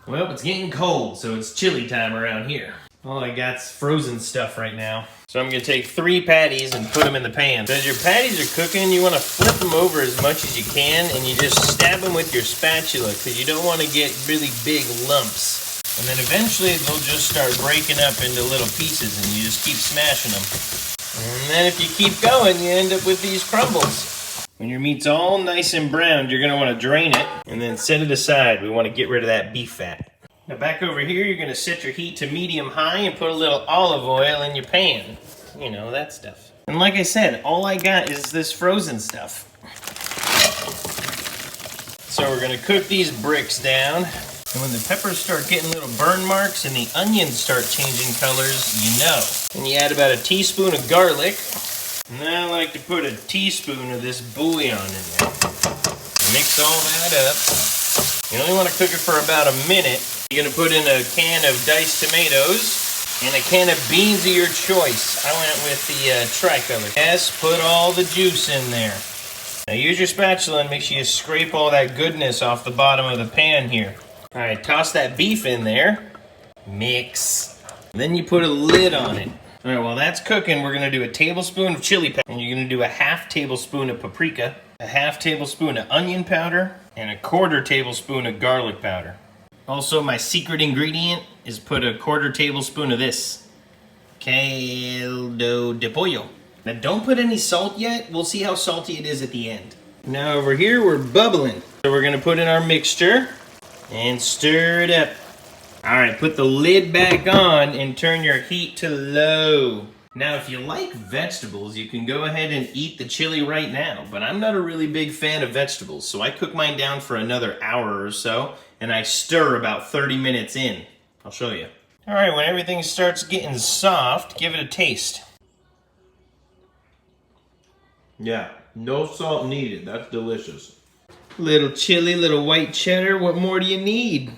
Well, it's getting cold, so it's chili time around here. All I got's frozen stuff right now. So I'm gonna take 3 patties and put them in the pan. As your patties are cooking, you wanna flip them over as much as you can, and you just stab them with your spatula, because you don't wanna get really big lumps. And then eventually they'll just start breaking up into little pieces, and you just keep smashing them. And then if you keep going, you end up with these crumbles. When your meat's all nice and browned, you're gonna wanna drain it, and then set it aside. We wanna get rid of that beef fat. Now back over here, you're gonna set your heat to medium-high and put a little olive oil in your pan. You know, that stuff. And like I said, all I got is this frozen stuff. So we're gonna cook these bricks down. And when the peppers start getting little burn marks and the onions start changing colors, you know. And you add about a teaspoon of garlic. And then I like to put a teaspoon of this bouillon in there. Mix all that up. You only want to cook it for about a minute. You're going to put in a can of diced tomatoes and a can of beans of your choice. I went with the tricolor. Yes, put all the juice in there. Now use your spatula and make sure you scrape all that goodness off the bottom of the pan here. All right, toss that beef in there. Mix. Then you put a lid on it. All right, while that's cooking, we're going to do a tablespoon of chili powder. And you're going to do a half tablespoon of paprika, a half tablespoon of onion powder, and a quarter tablespoon of garlic powder. Also, my secret ingredient is put a quarter tablespoon of this, caldo de pollo. Now don't put any salt yet. We'll see how salty it is at the end. Now over here, we're bubbling. So we're gonna put in our mixture and stir it up. All right, put the lid back on and turn your heat to low. Now, if you like vegetables, you can go ahead and eat the chili right now, but I'm not a really big fan of vegetables, so I cook mine down for another hour or so, and I stir about 30 minutes in. I'll show you. All right, when everything starts getting soft, give it a taste. Yeah, no salt needed. That's delicious. Little chili, little white cheddar, what more do you need?